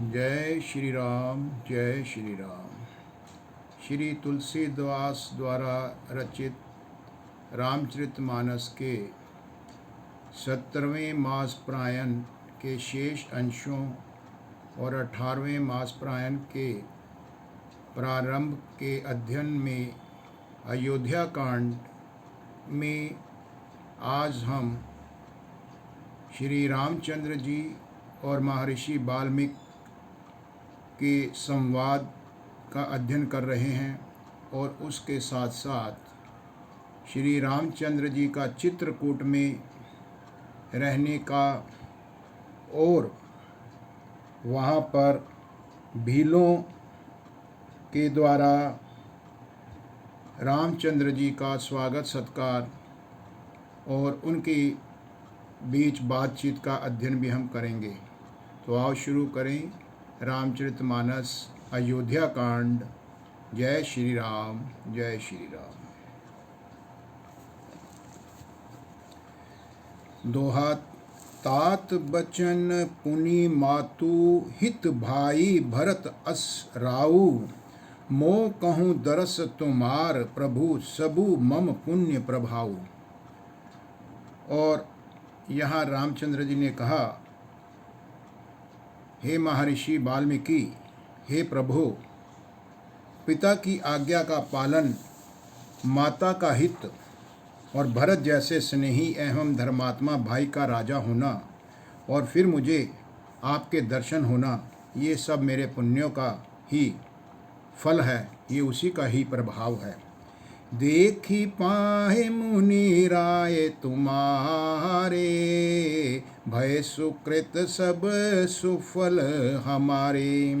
जय श्री राम, जय श्री राम। श्री तुलसीदास द्वारा रचित रामचरितमानस के 17वें मास प्रायण के शेष अंशों और 18वें मास प्रायण के प्रारंभ के अध्ययन में अयोध्या कांड में आज हम श्री रामचंद्र जी और महर्षि वाल्मीकि के संवाद का अध्ययन कर रहे हैं और उसके साथ साथ श्री रामचंद्र जी का चित्रकूट में रहने का और वहाँ पर भीलों के द्वारा रामचंद्र जी का स्वागत सत्कार और उनके बीच बातचीत का अध्ययन भी हम करेंगे। तो आओ शुरू करें रामचरितमानस अयोध्या कांड। जय श्री राम, जय श्री राम। दोहा। तात बचन पुनि मातु हित भाई भरत अस राऊ। मोह कहूँ दरस तुमार प्रभु सबु मम पुण्य प्रभाऊ। और यहाँ रामचंद्र जी ने कहा, हे महर्षि वाल्मीकि, हे प्रभु, पिता की आज्ञा का पालन, माता का हित और भरत जैसे स्नेही एवं धर्मात्मा भाई का राजा होना और फिर मुझे आपके दर्शन होना, ये सब मेरे पुण्यों का ही फल है, ये उसी का ही प्रभाव है। देखी पाहे मुनि राय तुम्हारे, भय सुकृत सब सुफल हमारे।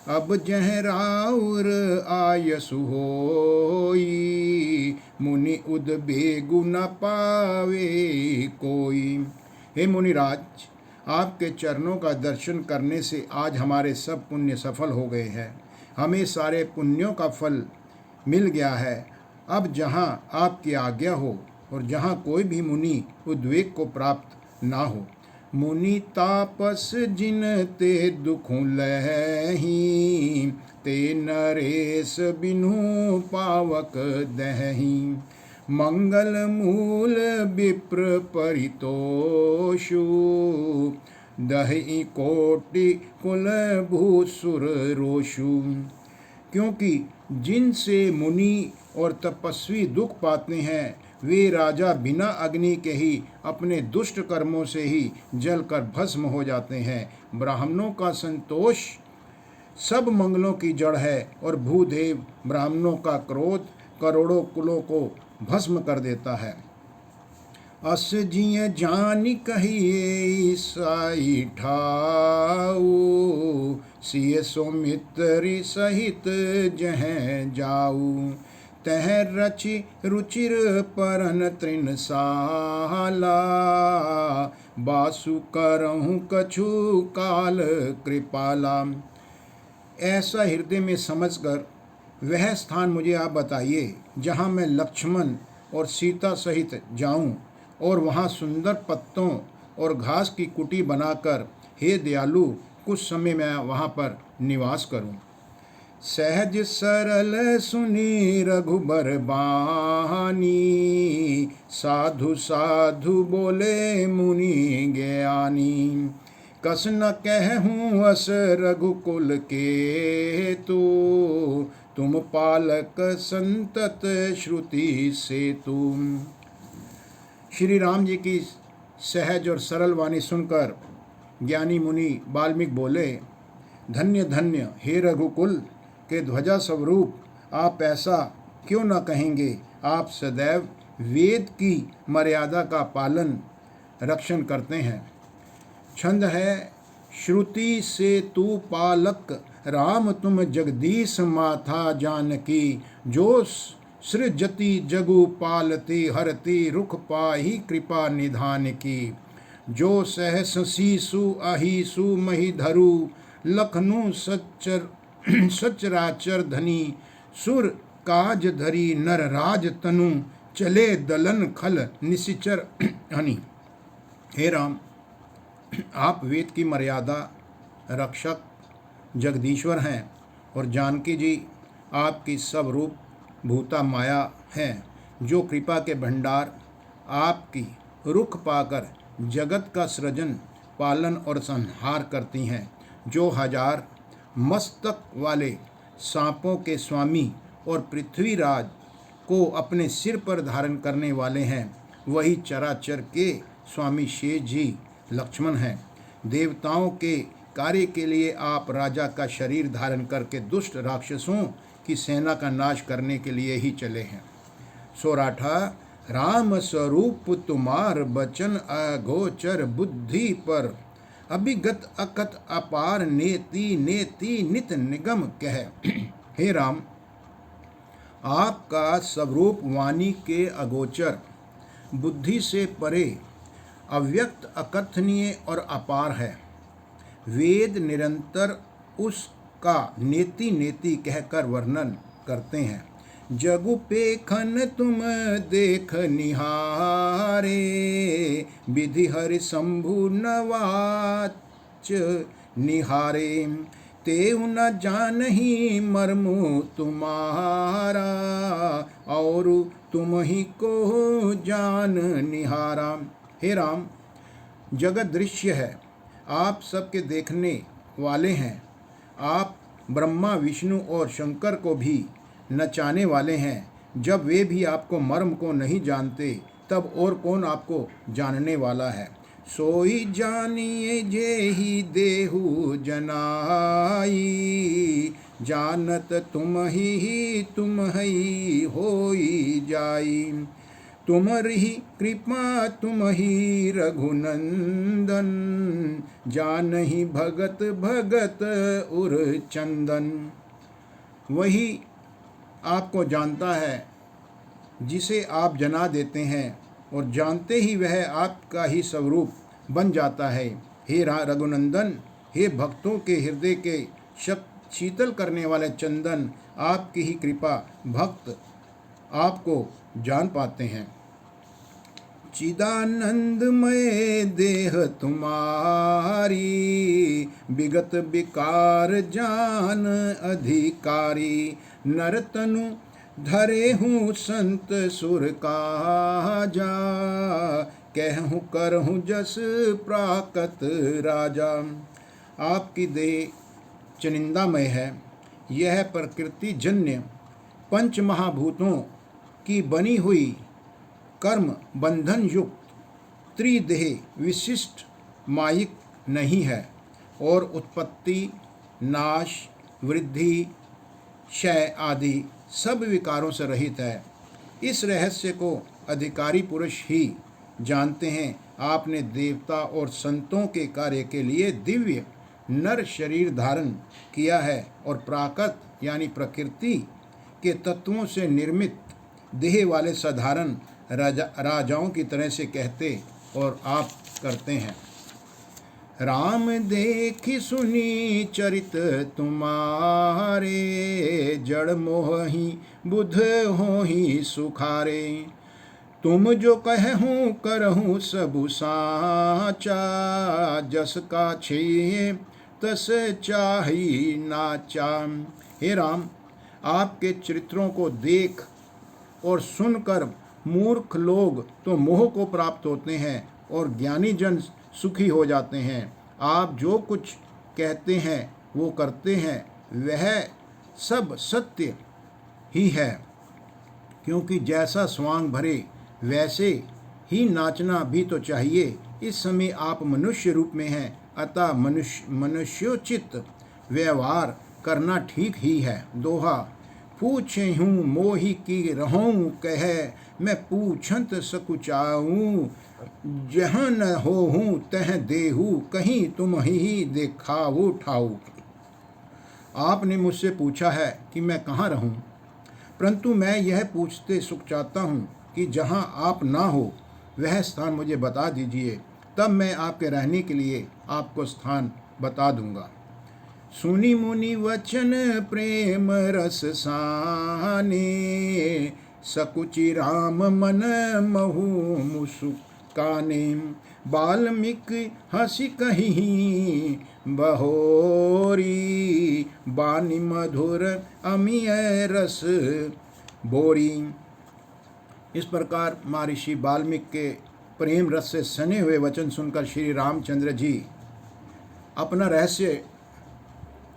अब जह राउर आयसु होई, मुनि उद्बेगु न पावे कोई। हे मुनिराज, आपके चरणों का दर्शन करने से आज हमारे सब पुण्य सफल हो गए हैं। हमें सारे पुण्यों का फल मिल गया है। अब जहाँ आपकी आज्ञा हो और जहाँ कोई भी मुनि उद्वेग को प्राप्त ना हो। मुनि तापस जिन ते दुख लही, ते नरेश बिनु पावक दही। मंगल मूल विप्र परितोषु, दहि कोटि कुल भूसुर रोषु। क्योंकि जिनसे मुनि और तपस्वी दुख पाते हैं, वे राजा बिना अग्नि के ही अपने दुष्ट कर्मों से ही जलकर भस्म हो जाते हैं। ब्राह्मणों का संतोष सब मंगलों की जड़ है और भूदेव ब्राह्मणों का क्रोध करोड़ों कुलों को भस्म कर देता है। अस जिय जानि कहिए साई ठाऊ, सिय सौमित्री सहित जह जाऊ। तह रचि रुचिर परन तृण साला, बासु करहूँ कछु काल कृपाला। ऐसा हृदय में समझकर वह स्थान मुझे आप बताइए जहाँ मैं लक्ष्मण और सीता सहित जाऊं और वहाँ सुंदर पत्तों और घास की कुटी बनाकर, हे दयालु, कुछ समय मैं वहाँ पर निवास करूं। सहज सरल सुनी रघुबर बानी, साधु साधु बोले मुनि ज्ञानी। कस न कहूँ अस रघुकुल के तू, तुम पालक संतत श्रुति से तुम। श्री राम जी की सहज और सरल वाणी सुनकर ज्ञानी मुनि वाल्मीकि बोले, धन्य धन्य हे रघुकुल के ध्वजा स्वरूप, आप ऐसा क्यों न कहेंगे। आप सदैव वेद की मर्यादा का पालन रक्षण करते हैं। छंद है, श्रुति से तू पालक राम तुम जगदीश माथा जानकी। जो सृजति जगु पालती, हरती रुख पाही कृपा निधान की। जो सहस शीशु अहिसु मही धरु, लखनु सचराचर धनी। सुर काज धरी नर राज तनु, चले दलन खल निशिचर हनी। हे राम, आप वेद की मर्यादा रक्षक जगदीश्वर हैं और जानकी जी आपकी सब रूप भूता माया हैं, जो कृपा के भंडार आपकी रुख पाकर जगत का सृजन पालन और संहार करती हैं, जो हजार मस्तक वाले सांपों के स्वामी और पृथ्वीराज को अपने सिर पर धारण करने वाले हैं, वही चराचर के स्वामी शेष जी लक्ष्मण हैं। देवताओं के कार्य के लिए आप राजा का शरीर धारण करके दुष्ट राक्षसों की सेना का नाश करने के लिए ही चले हैं। सोराठा, राम स्वरूप तुम्हार बचन अगोचर बुद्धि पर, अभिगत अकथ अपार नेति नेति नित निगम कह। हे राम, आपका स्वरूप वाणी के अगोचर, बुद्धि से परे, अव्यक्त अकथनीय और अपार है। वेद निरंतर उसका नेति नेति कहकर वर्णन करते हैं। जगु पेखन तुम देख निहारे, विधि हरि शंभु नवाच निहारे, तेउ न जानहि मर्मु तुम्हारा, और तुम ही को जान निहारा। हे राम, जगत दृश्य है, आप सबके देखने वाले हैं। आप ब्रह्मा विष्णु और शंकर को भी नचाने वाले हैं। जब वे भी आपको मर्म को नहीं जानते, तब और कौन आपको जानने वाला है। सोई जानिए जेहि देहु जनाई, जानत तुम ही होई जाई, तुमरी कृपा तुम ही रघुनंदन, जानहि भगत भगत उर चंदन। वही आपको जानता है जिसे आप जना देते हैं, और जानते ही वह आपका ही स्वरूप बन जाता है। हे रघुनंदन, हे भक्तों के हृदय के शीतल करने वाले चंदन, आपकी ही कृपा भक्त आपको जान पाते हैं। चिदानंदमय देह तुम्हारी, विगत विकार जान अधिकारी, नरतनु धरे हूँ संत सुर काजा, कहूँ करहूँ जस प्राकत राजा। आपकी देह चनिंदामय है। यह प्रकृति जन्य पंच महाभूतों की बनी हुई कर्म बंधन युक्त त्रिदेह विशिष्ट मायिक नहीं है, और उत्पत्ति नाश वृद्धि क्षय आदि सब विकारों से रहित है। इस रहस्य को अधिकारी पुरुष ही जानते हैं। आपने देवता और संतों के कार्य के लिए दिव्य नर शरीर धारण किया है, और प्राकृत यानी प्रकृति के तत्वों से निर्मित देह वाले साधारण राजाओं की तरह से कहते और आप करते हैं। राम देखी सुनी चरित तुम्हारे, जड़ मोहि बुध होहि सुखारे, तुम जो कहूँ करहूँ सबु साचा, जस का छे तस चाही नाचा। हे राम, आपके चरित्रों को देख और सुनकर मूर्ख लोग तो मोह को प्राप्त होते हैं, और ज्ञानी जन सुखी हो जाते हैं। आप जो कुछ कहते हैं वो करते हैं, वह सब सत्य ही है, क्योंकि जैसा स्वांग भरे वैसे ही नाचना भी तो चाहिए। इस समय आप मनुष्य रूप में हैं, अतः मनुष्योचित व्यवहार करना ठीक ही है। दोहा, पूछे हूँ मोहि की रहूँ कह, मैं पूछंत सकुचाऊँ, जहाँ न हो हूँ तह देहू, कहीं तुम ही देखाऊ ठाऊ। आपने मुझसे पूछा है कि मैं कहाँ रहूँ, परंतु मैं यह पूछते सुख चाहता हूँ कि जहाँ आप ना हो वह स्थान मुझे बता दीजिए, तब मैं आपके रहने के लिए आपको स्थान बता दूंगा। सुनी मुनि वचन प्रेम रस साने, सकुचि राम मन महु मुसुकाने, वाल्मीकि हंसी कही बहोरी, बानी मधुर अमीय रस बोरी। इस प्रकार महर्षि वाल्मीकि के प्रेम रस से सने हुए वचन सुनकर श्री रामचंद्र जी अपना रहस्य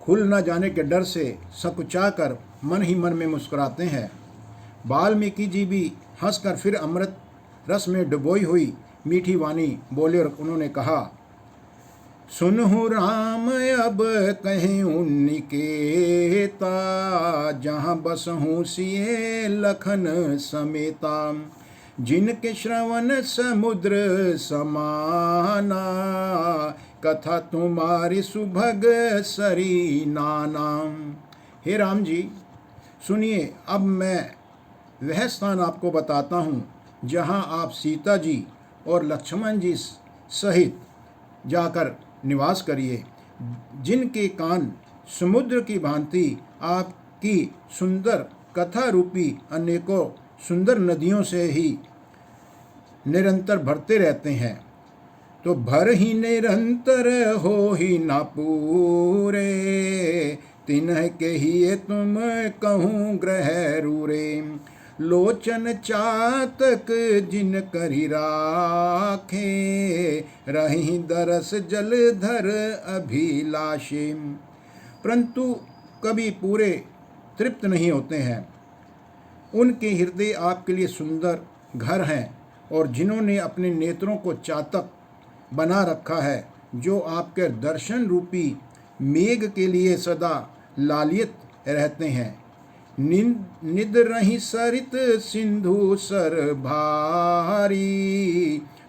खुल न जाने के डर से सकुचाकर मन ही मन में मुस्कुराते हैं। वाल्मीकि जी भी हंसकर फिर अमृत रस में डुबोई हुई मीठी वाणी बोले और उन्होंने कहा, सुनहु राम अब कहें निकेता, जहाँ बसहूँ सिए लखन समेता। जिनके श्रवण समुद्र समाना, कथा तुम्हारी सुभग सरी नाना। हे राम जी सुनिए, अब मैं वह स्थान आपको बताता हूँ जहाँ आप सीता जी और लक्ष्मण जी सहित जाकर निवास करिए। जिनके कान समुद्र की भांति आपकी सुंदर कथा रूपी अनेकों सुंदर नदियों से ही निरंतर भरते रहते हैं, तो भर ही निरंतर हो ही ना पूरे। तिन्ह के ही तुम कहूँ ग्रह रूरे। लोचन चातक जिन करी राखे, रही दरस जलधर अभिलाषे। परंतु कभी पूरे तृप्त नहीं होते हैं। उनके हृदय आपके लिए सुंदर घर हैं, और जिन्होंने अपने नेत्रों को चातक बना रखा है, जो आपके दर्शन रूपी मेघ के लिए सदा लालित रहते हैं। निद रही सरित सिंधु सर भारी,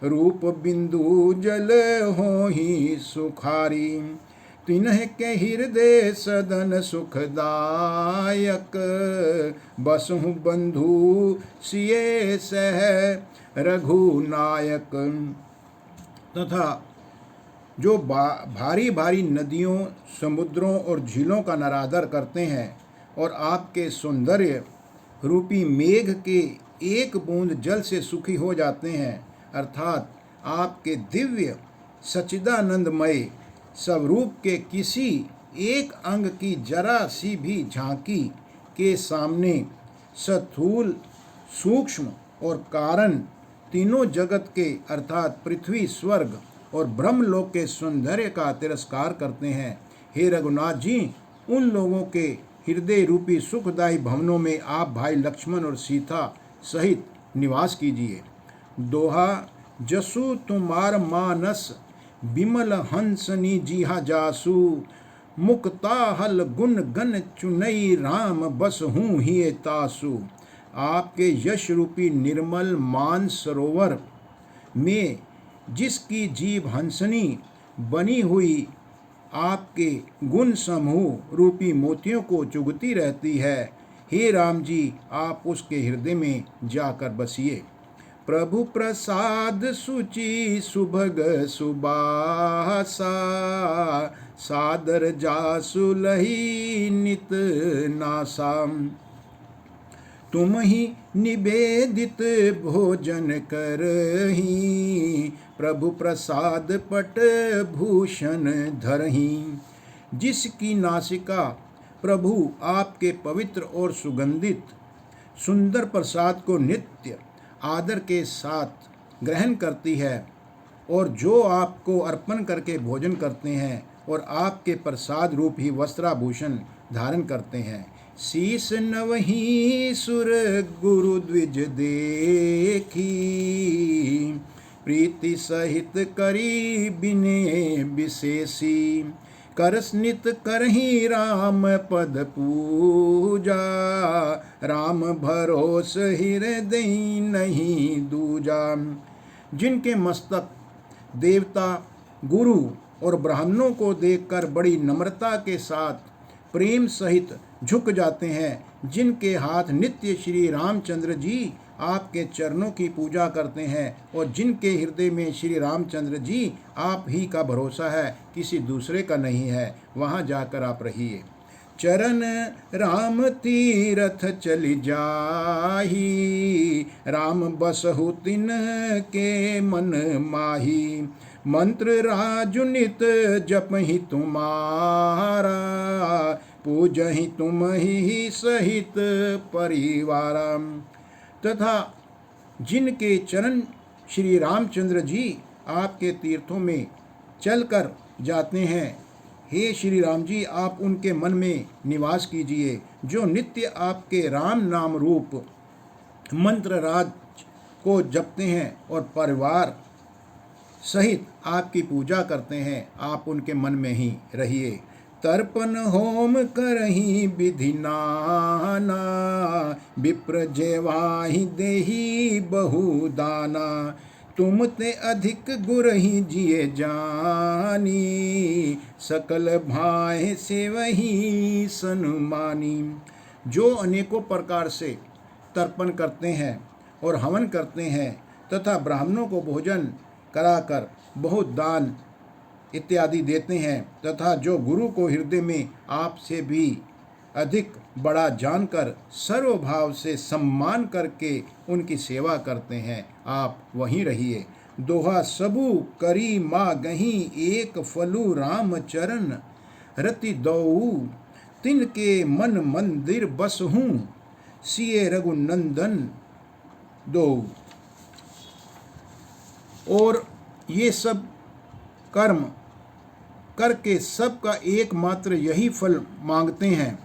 रूप बिंदु जल हो ही सुखारी। तिन्ह के हृदय सदन सुखदायक, बसहु बंधु सिए सह रघुनायक। तथा जो भारी भारी नदियों, समुद्रों और झीलों का नरादर करते हैं और आपके सौंदर्य रूपी मेघ के एक बूंद जल से सुखी हो जाते हैं, अर्थात आपके दिव्य सच्चिदानंदमय स्वरूप के किसी एक अंग की जरा सी भी झांकी के सामने स्थूल, सूक्ष्म और कारण तीनों जगत के अर्थात पृथ्वी, स्वर्ग और ब्रह्मलोक के सौंदर्य का तिरस्कार करते हैं। हे रघुनाथ जी, उन लोगों के हृदय रूपी सुखदायी भवनों में आप भाई लक्ष्मण और सीता सहित निवास कीजिए। दोहा, जसु तुम्हार मानस बिमल हंसनी जीहा जासु, मुक्ताहल गुण गन चुनई राम बस हूँ ही तासु। आपके यश रूपी निर्मल मान सरोवर में जिसकी जीव हंसनी बनी हुई आपके गुण समूह रूपी मोतियों को चुगती रहती है, हे राम जी, आप उसके हृदय में जाकर बसिए। प्रभु प्रसाद सुचि सुभग सुबासा, सादर जासु लही नित नासा। तुम ही निवेदित भोजन करही, प्रभु प्रसाद पट भूषण धरही। जिसकी नासिका प्रभु आपके पवित्र और सुगंधित सुंदर प्रसाद को नित्य आदर के साथ ग्रहण करती है, और जो आपको अर्पण करके भोजन करते हैं और आपके प्रसाद रूप ही वस्त्राभूषण धारण करते हैं। शीस नवही सुर गुरु द्विज देखी, प्रीति सहित करी बिने विशेषी। कर स्नित करही राम पद पूजा, राम भरोस हृदय नहीं दूजा। जिनके मस्तक देवता, गुरु और ब्राह्मणों को देखकर बड़ी नम्रता के साथ प्रेम सहित झुक जाते हैं, जिनके हाथ नित्य श्री रामचंद्र जी आपके चरणों की पूजा करते हैं, और जिनके हृदय में श्री रामचंद्र जी आप ही का भरोसा है, किसी दूसरे का नहीं है, वहाँ जाकर आप रहिए। चरण राम तीरथ चली जाही, राम बसहु तिन के मन माही। मंत्र राजुनित जप ही तुम्हारा, पूजहि तुम ही सहित परिवारम। तथा जिनके चरण श्री रामचंद्र जी आपके तीर्थों में चलकर जाते हैं, हे श्री राम जी आप उनके मन में निवास कीजिए, जो नित्य आपके राम नाम रूप मंत्र राज को जपते हैं और परिवार सहित आपकी पूजा करते हैं, आप उनके मन में ही रहिए। तर्पण होम करहि विधि नाना, विप्र जेवाहि देहि बहु दाना। तुम ते अधिक गुरहि जिए जानी, सकल भाय से वही सन्मानी। जो अनेकों प्रकार से तर्पण करते हैं और हवन करते हैं तथा ब्राह्मणों को भोजन कराकर बहुत दान इत्यादि देते हैं, तथा जो गुरु को हृदय में आपसे भी अधिक बड़ा जानकर सर्वभाव से सम्मान करके उनकी सेवा करते हैं, आप वहीं रहिए। दोहा सबू करी मागहि, एक फलु राम चरण रति दऊ। तिनके मन मंदिर बसहूँ, सिए रघुनंदन दो। और ये सब कर्म करके सबका एकमात्र यही फल मांगते हैं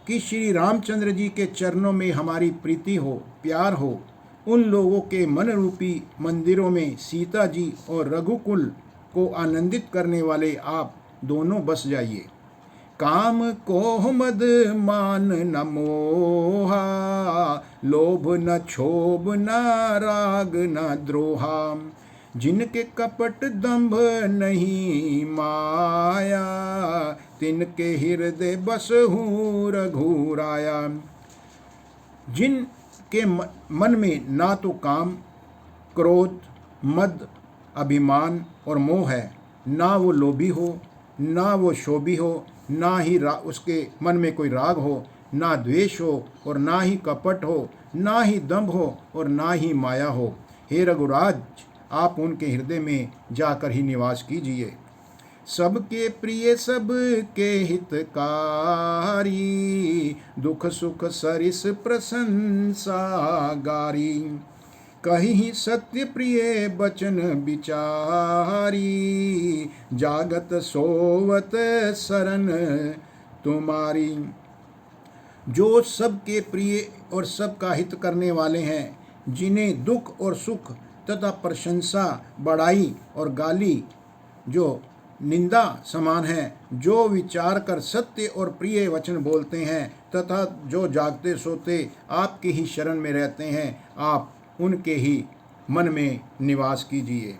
कि श्री रामचंद्र जी के चरणों में हमारी प्रीति हो, प्यार हो। उन लोगों के मन रूपी मंदिरों में सीता जी और रघुकुल को आनंदित करने वाले आप दोनों बस जाइए। काम कोह मद मान न मोहा, लोभ न क्षोभ न राग न द्रोहा। जिनके कपट दंभ नहीं माया, तिनके हृदय बसहु रघुराया। जिनके मन में ना तो काम, क्रोध, मद, अभिमान और मोह है, ना वो लोभी हो, ना वो शोभी हो, ना ही उसके मन में कोई राग हो, ना द्वेष हो और ना ही कपट हो, ना ही दंभ हो और ना ही माया हो। हे रघुराज आप उनके हृदय में जाकर ही निवास कीजिए। सबके प्रिय सबके हितकारी, दुख सुख सरिस प्रशंसा गारी। कहीं सत्य प्रिय बचन विचारी, जागत सोवत शरण तुम्हारी। जो सबके प्रिय और सबका हित करने वाले हैं, जिन्हें दुख और सुख तथा प्रशंसा, बड़ाई और गाली जो निंदा समान है, जो विचार कर सत्य और प्रिय वचन बोलते हैं तथा जो जागते सोते आपकी ही शरण में रहते हैं, आप उनके ही मन में निवास कीजिए।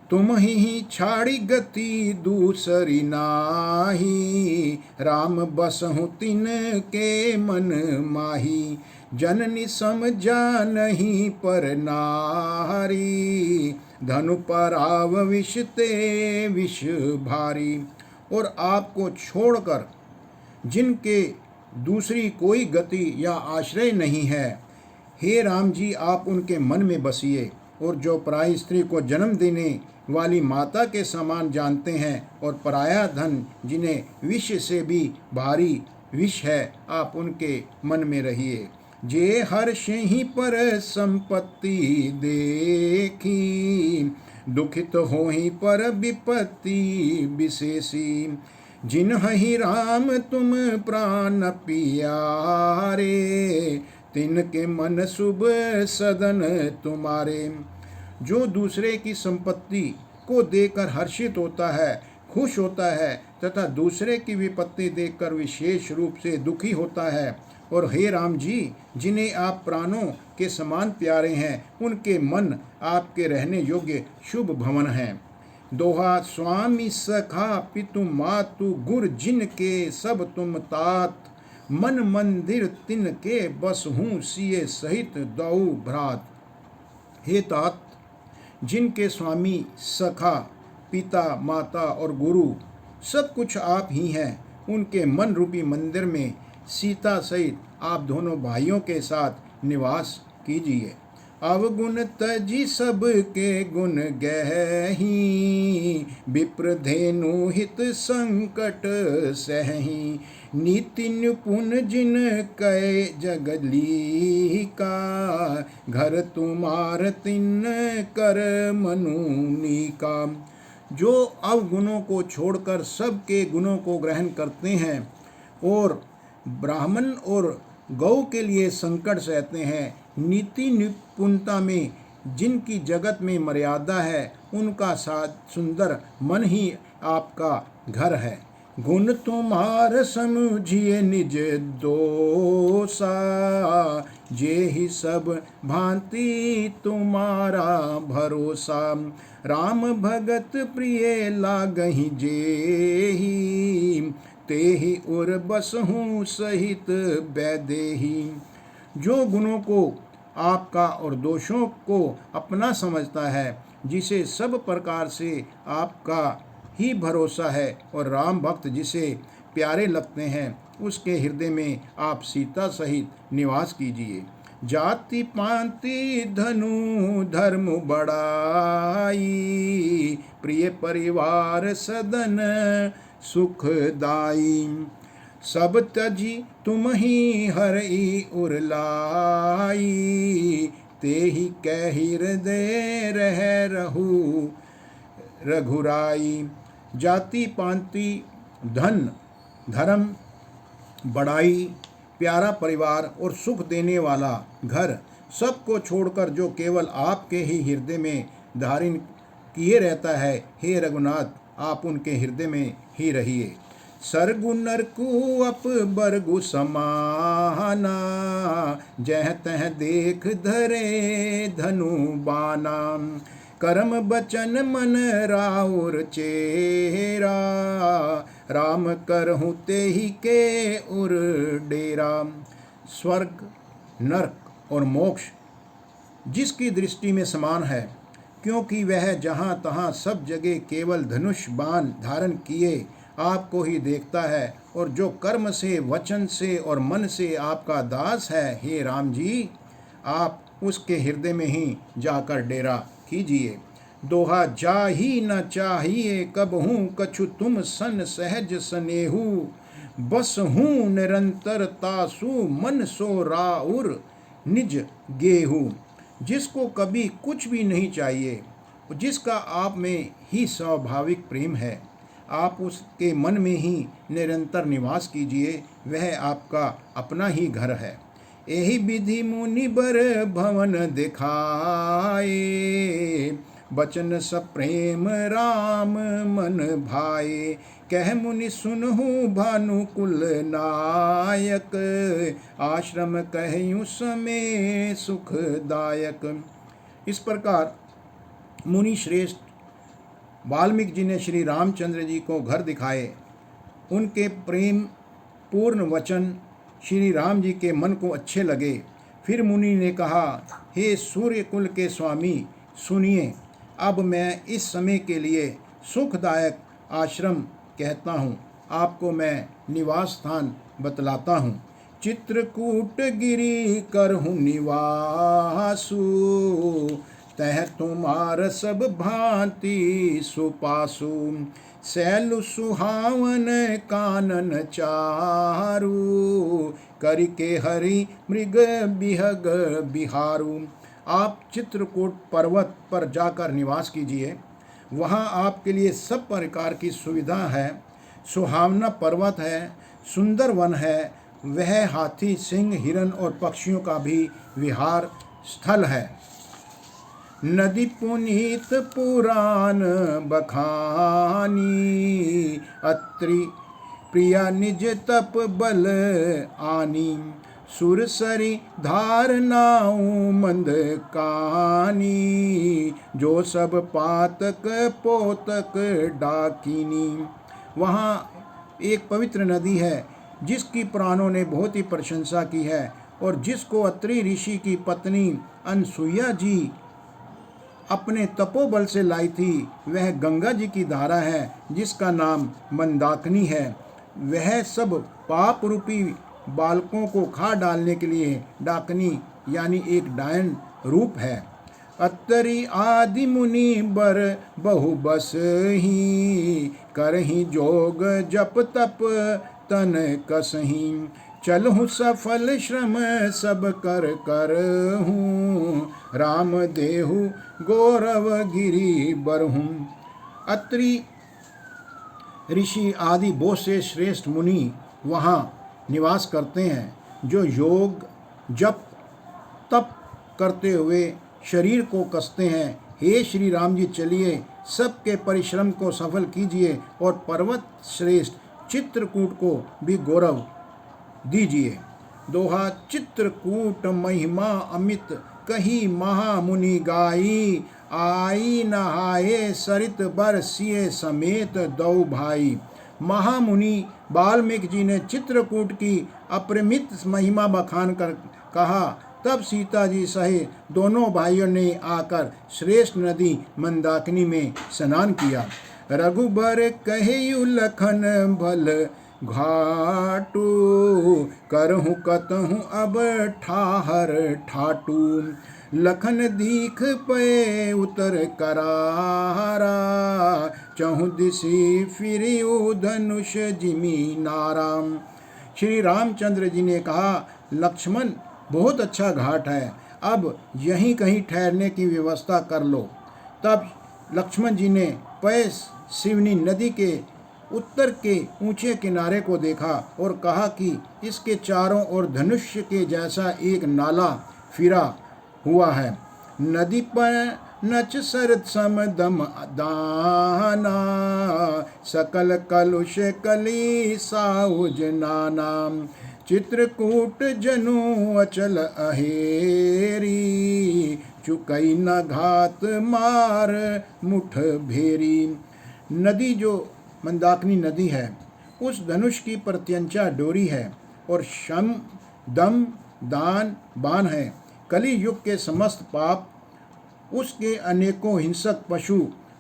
तुम ही छाड़ी गति दूसरी नाही, राम बसहु तिन के मन माही। जननी समझा नहीं पर नारी, धनु पराव विष ते विष भारी। और आपको छोड़कर जिनके दूसरी कोई गति या आश्रय नहीं है, हे राम जी आप उनके मन में बसिए। और जो पराई स्त्री को जन्म देने वाली माता के समान जानते हैं और पराया धन जिन्हें विष से भी भारी विष है, आप उनके मन में रहिए। जे हर्ष ही पर संपत्ति देखी, दुखित हो ही पर विपत्ति विशेषी। जिन्हि राम तुम प्राण पियारे, तिनके मन शुभ सदन तुम्हारे। जो दूसरे की संपत्ति को देखकर हर्षित होता है, खुश होता है तथा दूसरे की विपत्ति देखकर विशेष रूप से दुखी होता है, और हे राम जी जिन्हें आप प्राणों के समान प्यारे हैं, उनके मन आपके रहने योग्य शुभ भवन हैं। दोहा स्वामी सखा पितु मातु गुर जिनके सब तुम तात, मन मंदिर तिनके बस हूँ सिए सहित दऊ भ्रात। हे तात, जिनके स्वामी, सखा, पिता, माता और गुरु सब कुछ आप ही हैं, उनके मन रूपी मंदिर में सीता सहित आप दोनों भाइयों के साथ निवास कीजिए। अवगुण तजी सबके गुण गहही, विप्र धेनु हित संकट सहही। नीति निपुण जिन कै जगली का, घर तुम्हार तिन कर मनुनी का। जो अवगुणों को छोड़कर सबके गुणों को ग्रहण करते हैं और ब्राह्मण और गौ के लिए संकट सहते हैं, नीति निपुणता में जिनकी जगत में मर्यादा है, उनका साथ सुंदर मन ही आपका घर है। गुण तुम्हार समझिए निज दोषा, जे ही सब भांति तुम्हारा भरोसा। राम भगत प्रिय लागहि जेहि, तेहि उर बसहु सहित बैदेही। जो गुणों को आपका और दोषों को अपना समझता है, जिसे सब प्रकार से आपका ही भरोसा है और राम भक्त जिसे प्यारे लगते हैं, उसके हृदय में आप सीता सहित निवास कीजिए। जाति पांति धनु धर्म बढ़ाई, प्रिय परिवार सदन सुखदाई। सब तजी तुम ही हरई उरलाई, तेहि कै हृदय रह रहु रघुराई। जाति पांति धन धर्म बड़ाई, प्यारा परिवार और सुख देने वाला घर, सबको छोड़कर जो केवल आपके ही हृदय में धारण किए रहता है, हे रघुनाथ, आप उनके हृदय में ही रहिए। सरगु नरकु अप बरगु समाना, जह तह देख धरे धनु बाना। कर्म बचन मन राउर चेरा, राम करहु तेहि के उर डेरा। स्वर्ग नरक और मोक्ष जिसकी दृष्टि में समान है, क्योंकि वह जहाँ तहाँ सब जगह केवल धनुष बाण धारण किए आपको ही देखता है, और जो कर्म से वचन से और मन से आपका दास है, हे राम जी, आप उसके हृदय में ही जाकर डेरा कीजिए। दोहा जा ही न चाहिए कबहूँ कछु तुम सन सहज स्नेहु, बस हूँ निरंतर तासु मन सो राउर निज गेहू। जिसको कभी कुछ भी नहीं चाहिए, जिसका आप में ही स्वाभाविक प्रेम है, आप उसके मन में ही निरंतर निवास कीजिए, वह आपका अपना ही घर है। यही विधि मुनि बर भवन दिखाए, बचन सब प्रेम राम मन भाए। कह मुनि सुनहु भानुकुल नायक, आश्रम कहूँ समय सुखदायक। इस प्रकार मुनि श्रेष्ठ वाल्मीकि जी ने श्री रामचंद्र जी को घर दिखाए। उनके प्रेम पूर्ण वचन श्री राम जी के मन को अच्छे लगे। फिर मुनि ने कहा, हे सूर्य कुल के स्वामी, सुनिए, अब मैं इस समय के लिए सुखदायक आश्रम कहता हूँ, आपको मैं निवास स्थान बतलाता हूँ। चित्रकूट गिरी करहूँ निवासु, तह तुम्हार सब भांति सुपासु। सैलु सुहावन कानन चारु, करके हरि मृग बिहग बिहारू। आप चित्रकूट पर्वत पर जाकर निवास कीजिए, वहाँ आपके लिए सब प्रकार की सुविधा है। सुहावना पर्वत है, सुंदर वन है, वह हाथी सिंह हिरन और पक्षियों का भी विहार स्थल है। नदी पुनीत पुराण बखानी, अत्रि प्रिया निज तप बल आनी। सुरसरी धार नाऊ मंद कानी, जो सब पातक पोतक डाकिनी। वहाँ एक पवित्र नदी है जिसकी पुराणों ने बहुत ही प्रशंसा की है, और जिसको अत्रि ऋषि की पत्नी अनसुईया जी अपने तपोबल से लाई थी। वह गंगा जी की धारा है जिसका नाम मंदाकिनी है। वह सब पाप रूपी बालकों को खा डालने के लिए डाकनी यानी एक डायन रूप है। अत्तरी आदि मुनि बर बहु बस ही, करही जोग जप तप तन कसही। चलहु सफल श्रम सब कर करहूँ, राम देहु गौरव गिरि बरहूँ। अत्रि ऋषि आदि बहुत से श्रेष्ठ मुनि वहाँ निवास करते हैं, जो योग जप तप करते हुए शरीर को कसते हैं। हे श्री राम जी, चलिए सबके परिश्रम को सफल कीजिए और पर्वत श्रेष्ठ चित्रकूट को भी गौरव दीजिए। दोहा। चित्रकूट महिमा अमित कही महामुनि गाई, आई नहाए सरित बरसिए समेत दो भाई। महामुनि वाल्मीकि जी ने चित्रकूट की अपरिमित महिमा बखान कर कहा, तब सीता जी सहित दोनों भाइयों ने आकर श्रेष्ठ नदी मंदाकिनी में स्नान किया। रघुबर कहेयु लखन भल घाटू, करहु कतहु अब ठाहर ठाटू। लखन दीख पे उतर करारा, चहु दिशि फिरियु धनुष जिमी नाराम। श्री रामचंद्र जी ने कहा, लक्ष्मण बहुत अच्छा घाट है, अब यहीं कहीं ठहरने की व्यवस्था कर लो। तब लक्ष्मण जी ने पैस सिवनी नदी के उत्तर के ऊंचे किनारे को देखा और कहा कि इसके चारों ओर धनुष्य के जैसा एक नाला फिरा हुआ है। नदी पर नच सरत सम दम दाना, सकल कलुष कली साउज नाना। चित्रकूट जनु अचल अहेरी, चुकई न घात मार मुठ भेरी। नदी जो मंदाकिनी नदी है, उस धनुष की प्रत्यंचा डोरी है और शम दम दान बाण है। कली युग के समस्त पाप उसके अनेकों हिंसक पशु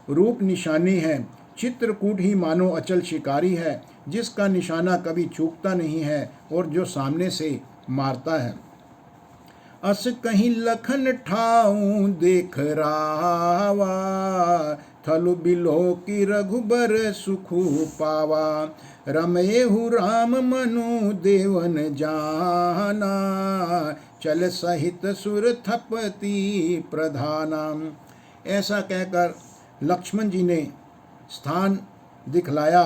रूप निशानी है। चित्रकूट ही मानो अचल शिकारी है, जिसका निशाना कभी चूकता नहीं है और जो सामने से मारता है। अस कहीं लखन ठाऊं देख रावा, थलु बिलो की रघुबर सुखु पावा। रमेहु राम मनु देवन जाना, चल सहित सुर थपति प्रधाना। ऐसा कहकर लक्ष्मण जी ने स्थान दिखलाया।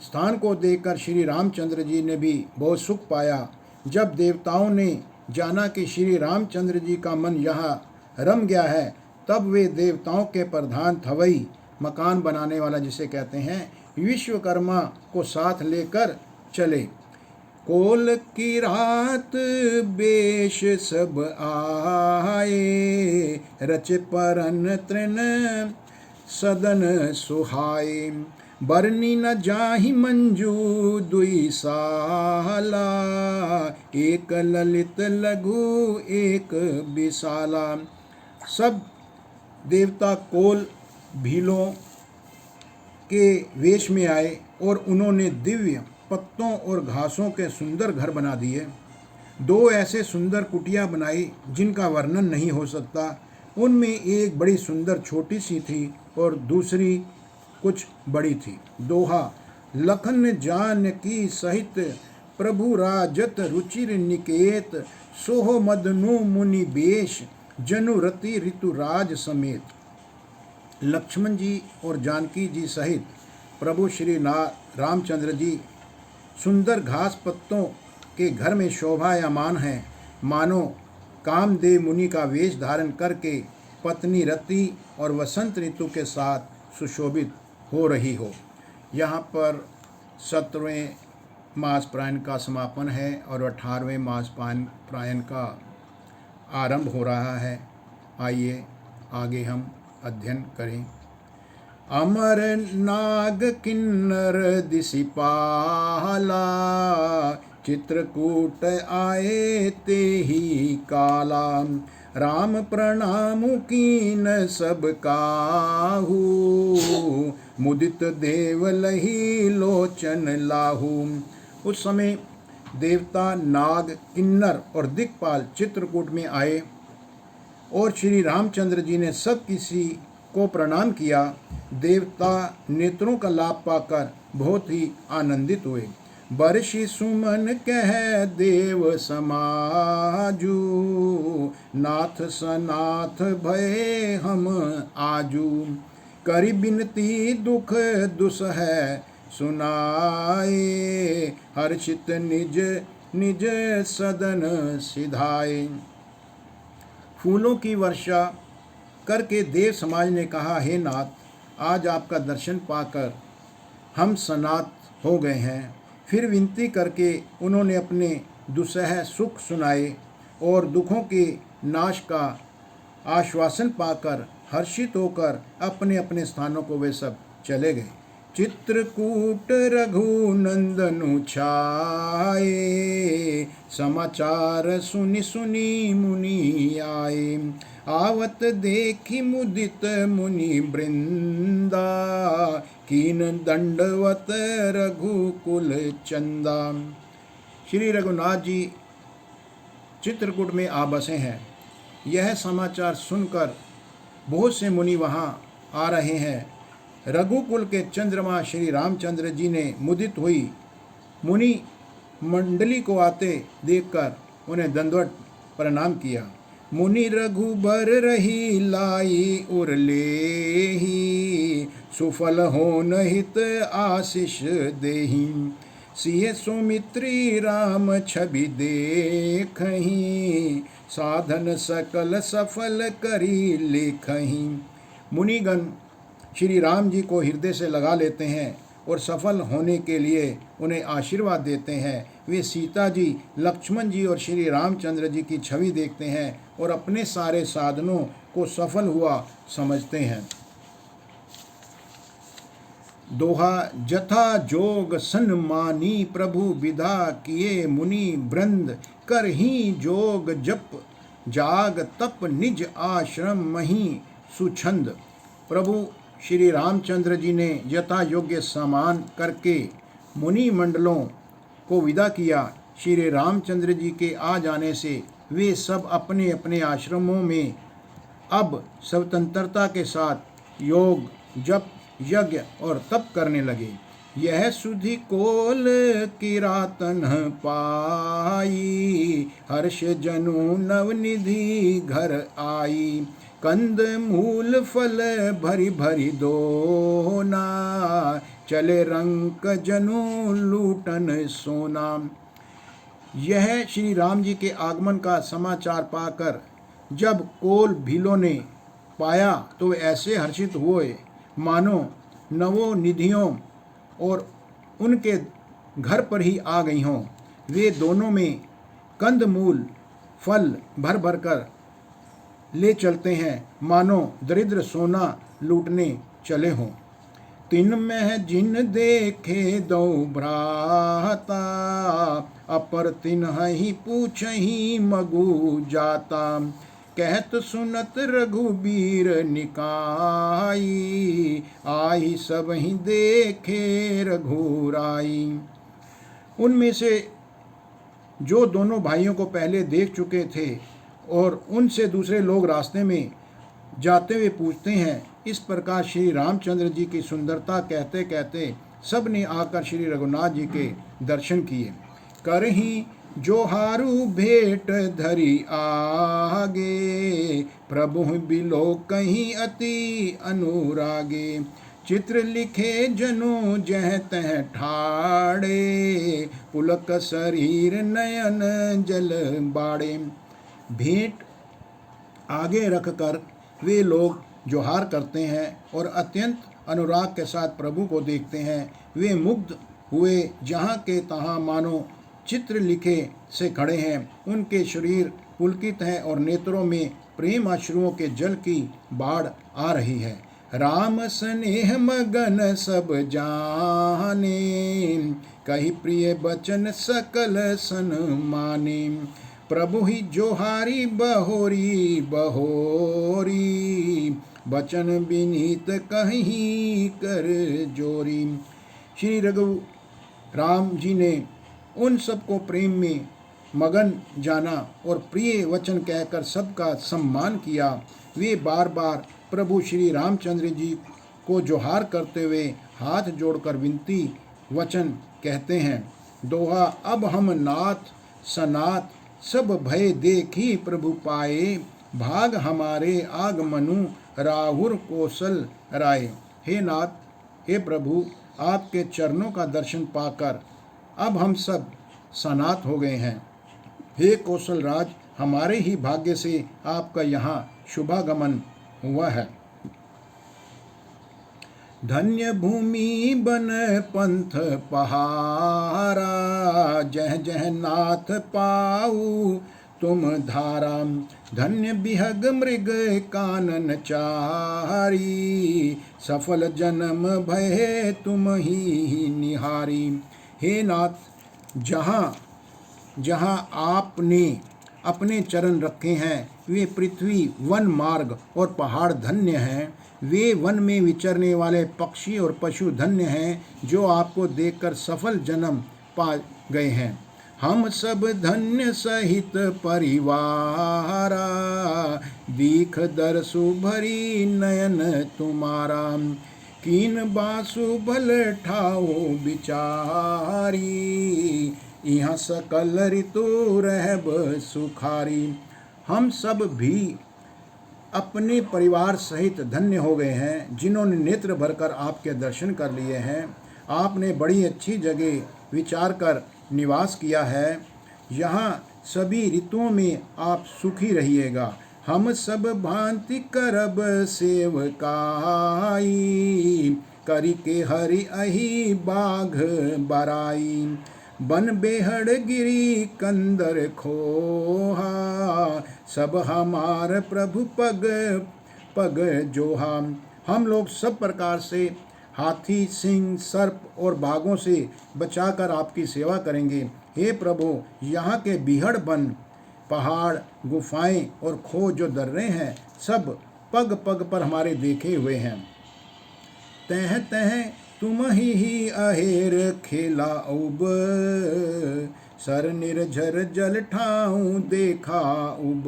स्थान को देखकर श्री रामचंद्र जी ने भी बहुत सुख पाया। जब देवताओं ने जाना कि श्री रामचंद्र जी का मन यहाँ रम गया है, तब वे देवताओं के प्रधान थवई, मकान बनाने वाला जिसे कहते हैं, विश्वकर्मा को साथ लेकर चले। कोल की रात बेश सब आए, रच परन तृण सदन सुहाए। बरनी न जाहि मंजू दुई साला, एक ललित लघु एक विशाला। सब देवता कोल भीलों के वेश में आए और उन्होंने दिव्य पत्तों और घासों के सुंदर घर बना दिए। दो ऐसे सुंदर कुटिया बनाई जिनका वर्णन नहीं हो सकता। उनमें एक बड़ी सुंदर छोटी सी थी और दूसरी कुछ बड़ी थी। दोहा। लखन जानकी सहित प्रभु राजत रुचिर निकेत, सोहो मदनु मुनि बेश, जनु रति ऋतुराज समेत। लक्ष्मण जी और जानकी जी सहित प्रभु श्री रामचंद्र जी सुंदर घास पत्तों के घर में शोभायमान हैं, मानो कामदेव मुनि का वेश धारण करके पत्नी रति और वसंत ऋतु के साथ सुशोभित हो रही हो। यहाँ पर 17वें मास प्रायण का समापन है और 18वें मास प्रायण का आरंभ हो रहा है। आइए आगे हम अध्ययन करें। अमर नाग किन्नर दिशि पाला, चित्रकूट आए ते ही काला। राम प्रणाम कीन सब काहू, मुदित देव लही लोचन लाहू। उस समय देवता, नाग, किन्नर और दिक्पाल चित्रकूट में आए और श्री रामचंद्र जी ने सब किसी को प्रणाम किया। देवता नेत्रों का लाभ पाकर बहुत ही आनंदित हुए। बरषि सुमन कह देव समाजू, नाथ सनाथ भय हम आजू। करी बिनती दुख दुसह सुनाए, हर्षित निज निज सदन सिधाए। फूलों की वर्षा करके देव समाज ने कहा, हे नाथ, आज आपका दर्शन पाकर हम सनात हो गए हैं। फिर विनती करके उन्होंने अपने दुसह सुख सुनाए और दुखों के नाश का आश्वासन पाकर हर्षित होकर अपने अपने स्थानों को वे सब चले गए। चित्रकूट रघुनंदनु छाए, समाचार सुनि सुनि मुनि आए। आवत देखी मुदित मुनि वृंदा, कीन दंडवत रघुकुल चंदा। श्री रघुनाथ जी चित्रकूट में आ बसे हैं। यह समाचार सुनकर बहुत से मुनि वहाँ आ रहे हैं। रघुकुल के चंद्रमा श्री रामचंद्र जी ने मुदित हुई मुनि मंडली को आते देखकर उन्हें दंडवत प्रणाम किया। मुनि रघुबर रही लाई उर लेहि, सुफल होन हित आशीष देहि। सिय सुमित्री राम छवि देखहि, साधन सकल सफल करी लेखहि। मुनिगण श्री राम जी को हृदय से लगा लेते हैं और सफल होने के लिए उन्हें आशीर्वाद देते हैं। वे सीता जी, लक्ष्मण जी और श्री रामचंद्र जी की छवि देखते हैं और अपने सारे साधनों को सफल हुआ समझते हैं। दोहा जथा जोग सन्मानी, प्रभु विदा किए मुनि वृंद। कर ही जोग जप जाग तप, निज आश्रम मही सुछंद। प्रभु श्री रामचंद्र जी ने यथा योग्य सम्मान करके मुनि मंडलों को विदा किया। श्री रामचंद्र जी के आ जाने से वे सब अपने अपने आश्रमों में अब स्वतंत्रता के साथ योग जप यज्ञ और तप करने लगे। यह सुधि कोल किरातन पाई, हर्ष जनु नवनिधि घर आई। कंद मूल फल भरी भरी दोना, चले रंक जनु लूटन सोना। यह श्री राम जी के आगमन का समाचार पाकर जब कोल भीलों ने पाया तो ऐसे हर्षित हुए मानो नवों निधियों और उनके घर पर ही आ गई हों। वे दोनों में कंद मूल फल भर भर कर ले चलते हैं मानो दरिद्र सोना लूटने चले हों। तिन में जिन देखे दो भ्राता, अपर तिन ही पूछही मगु जाता। कहत सुनत रघुबीर निकाई, आई सब ही देखे रघुराई। उनमें से जो दोनों भाइयों को पहले देख चुके थे और उनसे दूसरे लोग रास्ते में जाते हुए पूछते हैं। इस प्रकार श्री रामचंद्र जी की सुंदरता कहते कहते सब ने आकर श्री रघुनाथ जी के दर्शन किए। करही जो हारू भेंट धरी आगे, प्रभु बिलो कहीं अति अनुरागे। चित्र लिखे जनु जह तह ठाड़े, पुलक शरीर नयन जल बाड़े। भेंट आगे रखकर वे लोग जोहार करते हैं और अत्यंत अनुराग के साथ प्रभु को देखते हैं। वे मुग्ध हुए जहाँ के तहाँ मानो चित्र लिखे से खड़े हैं। उनके शरीर पुलकित हैं और नेत्रों में प्रेम अश्रुओं के जल की बाढ़ आ रही है। राम स्नेह मगन सब जाने, कही प्रिय बचन सकल सन माने। प्रभु ही जोहारी बहोरी बहोरी, बचन विनीत कहीं कर जोरी। श्री रघु राम जी ने उन सबको प्रेम में मगन जाना और प्रिय वचन कहकर सबका सम्मान किया। वे बार बार प्रभु श्री रामचंद्र जी को जोहार करते हुए हाथ जोड़कर विनती वचन कहते हैं। दोहा, अब हम नाथ सनाथ सब भय देखी प्रभु पाए, भाग हमारे आगमनु राहुल कौशल राय। हे नाथ, हे प्रभु, आपके चरणों का दर्शन पाकर अब हम सब सनाथ हो गए हैं। हे कौशल राज, हमारे ही भाग्य से आपका यहाँ शुभागमन हुआ है। धन्य भूमि बन पंथ पहारा, जह जह नाथ पाऊ तुम धारा। धन्य बिहग मृग कानन चारी, सफल जन्म भय तुम ही निहारी। हे नाथ, जहाँ जहाँ आपने अपने चरण रखे हैं वे पृथ्वी, वन, मार्ग और पहाड़ धन्य हैं। वे वन में विचरने वाले पक्षी और पशु धन्य हैं जो आपको देखकर सफल जन्म पा गए हैं। हम सब धन्य सहित परिवारा, दीख दरसु भरी नयन तुम्हारा। कीन बासु भल ठाओ बिचारी, यहाँ सकल ऋतु रहब सुखारी। हम सब भी अपने परिवार सहित धन्य हो गए हैं जिन्होंने नेत्र भरकर आपके दर्शन कर लिए हैं। आपने बड़ी अच्छी जगह विचार कर निवास किया है। यहाँ सभी ऋतुओं में आप सुखी रहिएगा। हम सब भांति करब सेवकाई, करी के हरि अहि बाघ बराई। बन बेहड़ गिरी कंदर खोहा, सब हमार प्रभु पग पग जोहा। हम लोग सब प्रकार से हाथी, सिंह, सर्प और बाघों से बचाकर आपकी सेवा करेंगे। हे प्रभु, यहाँ के बिहड़ बन, पहाड़, गुफाएं और खो जो दर्रे हैं सब पग पग पर हमारे देखे हुए हैं। तह तह तुम ही अहेर खेला उब, सर निर्झर जल ठाऊं देखा उब।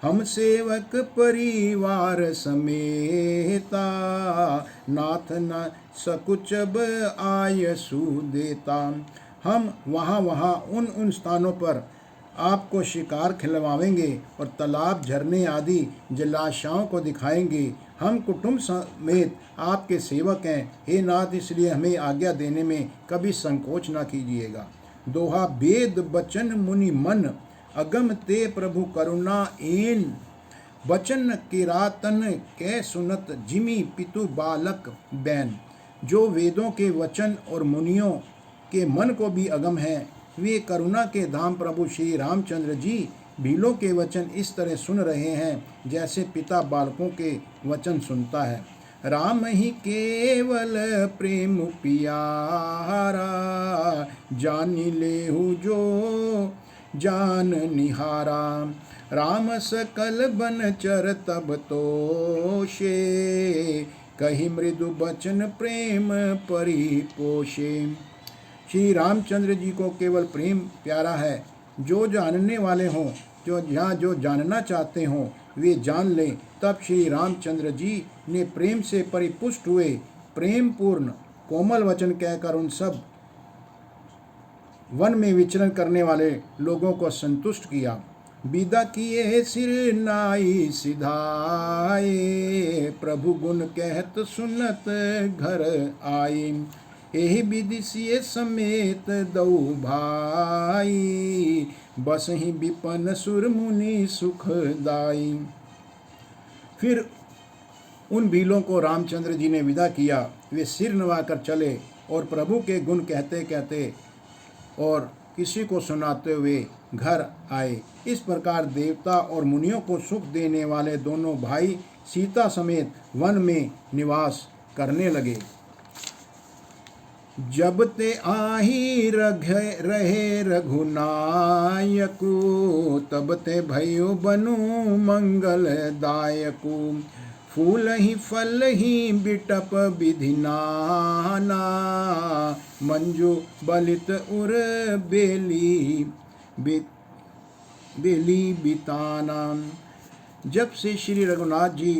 हम सेवक परिवार समेता, नाथ न सकुचब आयसु देता। हम वहाँ उन स्थानों पर आपको शिकार खिलवाएंगे और तालाब, झरने आदि जलाशयों को दिखाएंगे। हम कुटुंब समेत आपके सेवक हैं। हे नाथ, इसलिए हमें आज्ञा देने में कभी संकोच न कीजिएगा। दोहा, वेद बचन मुनि मन, अगम ते प्रभु करुणा एन। बचन किरातन कै सुनत, जिमी पितु बालक बैन। जो वेदों के वचन और मुनियों के मन को भी अगम है, वे करुणा के धाम प्रभु श्री रामचंद्र जी भीलों के वचन इस तरह सुन रहे हैं जैसे पिता बालकों के वचन सुनता है। राम ही केवल प्रेम पियारा, जानी लेहु जो जान निहारा। राम सकल बन चर तब तोषे, कही मृदु बचन प्रेम परिपोषे। श्री रामचंद्र जी को केवल प्रेम प्यारा है। जो जानने वाले हों, जो जानना चाहते हों, वे जान लें। तब श्री रामचंद्र जी ने प्रेम से परिपुष्ट हुए प्रेम पूर्ण कोमल वचन कहकर उन सब वन में विचरण करने वाले लोगों को संतुष्ट किया। विदा किए सिर नाई सिधाए, प्रभु गुण कहत सुनत घर आए। एहि विदिशिये समेत दऊ भाई, बस ही विपन सुर मुनि सुखदाई। फिर उन भीलों को रामचंद्र जी ने विदा किया। वे सिर नवाकर चले और प्रभु के गुण कहते कहते और किसी को सुनाते हुए घर आए। इस प्रकार देवता और मुनियों को सुख देने वाले दोनों भाई सीता समेत वन में निवास करने लगे। जब ते आही रहे रघुनायकु, तब ते भयो बनु मंगलदायकु। फूल ही फल ही बिटप विधि नाना, मंजू बलित उर बेली बेली बिताना। जब से श्री रघुनाथ जी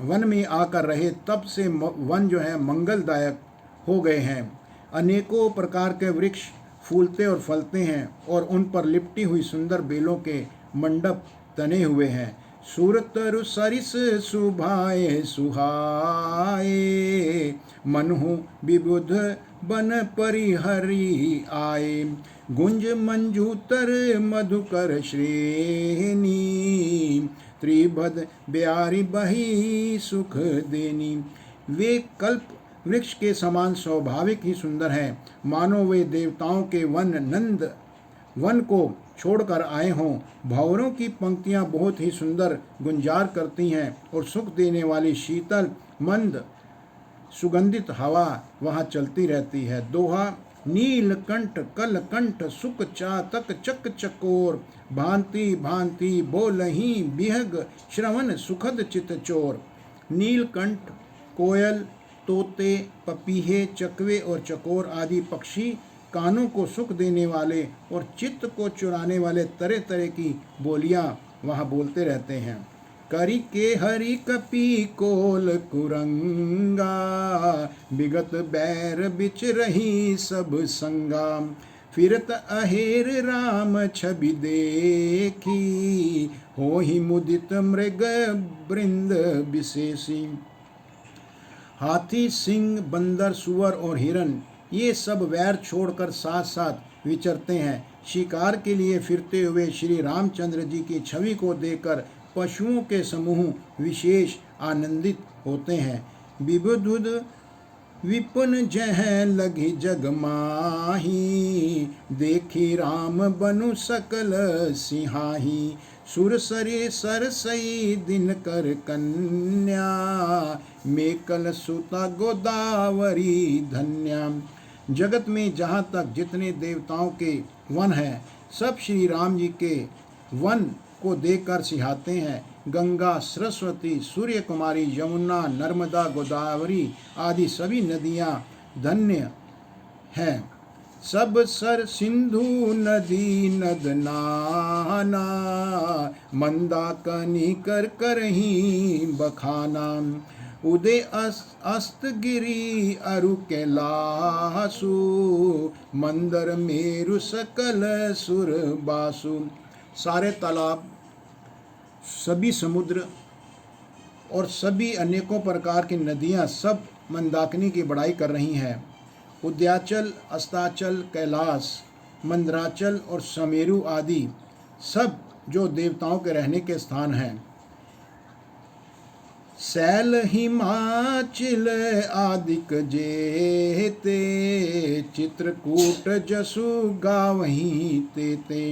वन में आकर रहे तब से वन जो है मंगलदायक हो गए हैं। अनेकों प्रकार के वृक्ष फूलते और फलते हैं और उन पर लिपटी हुई सुंदर बेलों के मंडप तने हुए हैं। सूरतरु सरिस सुभाए सुहाए, मनहु विबुध बन परिहरि आए। गुंज मंजूतर मधुकर श्रेणी, त्रिभद ब्यारी बही सुख देनी। वे कल्प वृक्ष के समान स्वाभाविक ही सुंदर हैं, मानो वे देवताओं के वन को छोड़कर आए हों। भंवरों की पंक्तियां बहुत ही सुंदर गुंजार करती हैं और सुख देने वाली शीतल मंद सुगंधित हवा वहाँ चलती रहती है। दोहा। नीलकंठ कलकंठ सुख चातक चक चकोर, भांति भांति बोलही बिहग श्रवण सुखद चित चोर। नीलकंठ कोयल, तोते, पपीहे, चकवे और चकोर आदि पक्षी कानों को सुख देने वाले और चित्त को चुराने वाले तरह तरह की बोलियां वहाँ बोलते रहते हैं। करी के हरि कपी कोल कुरंगा, विगत बैर बिच रही सब संगा। फिरत अहेर राम छवि देखी, होहि मुदित मृग वृंद विशेषी। हाथी, सिंह, बंदर, सुअर और हिरन ये सब वैर छोड़कर साथ साथ विचरते हैं। शिकार के लिए फिरते हुए श्री रामचंद्र जी की छवि को देखकर पशुओं के समूह विशेष आनंदित होते हैं। विबुधुद विपुन जह लगी जग माही, देखी राम बनु सकल सिंहाही। सुरसरी सरसई दिन कर कन्या, मेकल सुता गोदावरी धन्या। जगत में जहाँ तक जितने देवताओं के वन हैं, सब श्री राम जी के वन को देखकर सिहाते हैं। गंगा, सरस्वती, सूर्य कुमारी, यमुना, नर्मदा, गोदावरी आदि सभी नदियाँ धन्य हैं। सब सर सिंधु नदी नद नाना, मंदाकिनी कर करही बखाना। उदय अस्त गिरी अरु कैलासु, मंदर मेरु सकल सुर बासु। सारे तालाब, सभी समुद्र और सभी अनेकों प्रकार की नदियाँ सब मंदाकिनी की बड़ाई कर रही हैं। उद्याचल, अस्ताचल, कैलाश, मंदराचल और समेरु आदि सब जो देवताओं के रहने के स्थान हैं। सैल हिमाचल आदिक जेते, चित्रकूट जसु गावहीं तेते।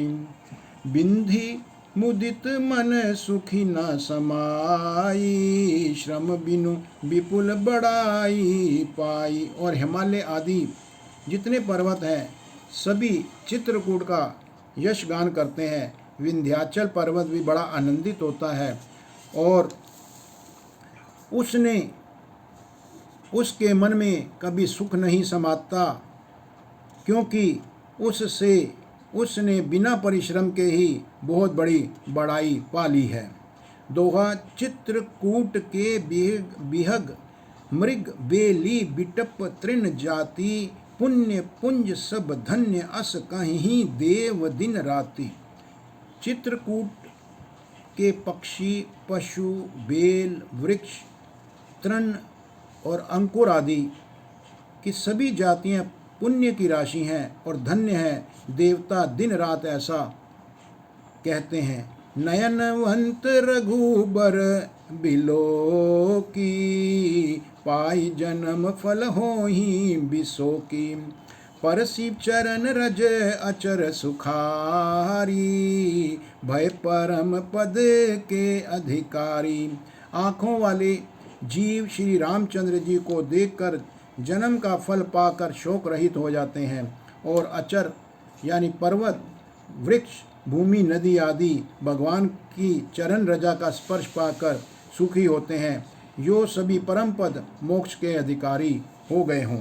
बिंधी मुदित मन सुखी न समाई, श्रम बिनु विपुल बड़ाई पाई। और हिमालय आदि जितने पर्वत हैं सभी चित्रकूट का यश गान करते हैं। विंध्याचल पर्वत भी बड़ा आनंदित होता है और उसके मन में कभी सुख नहीं समाता, क्योंकि उसने बिना परिश्रम के ही बहुत बड़ी बड़ाई पा ली है। दोहा। चित्रकूट के बिहग मृग बेली बिटप तृण जाति, पुण्य पुंज सब धन्य अस कहीं देव दिन राति। चित्रकूट के पक्षी, पशु, बेल, वृक्ष, तृण और अंकुर आदि की सभी जातियां पुण्य की राशि हैं और धन्य हैं। देवता दिन रात ऐसा कहते हैं। नयनवंत रघुबर बिलो की, पाई जन्म फल होहि बिसो की। परसिप चरण रज अचर सुखारी, भय परम पद के अधिकारी। आँखों वाले जीव श्री रामचंद्र जी को देखकर जन्म का फल पाकर शोक रहित हो जाते हैं और अचर यानी पर्वत, वृक्ष, भूमि, नदी आदि भगवान की चरण रजा का स्पर्श पाकर सुखी होते हैं, यो सभी परम पद मोक्ष के अधिकारी हो गए हों।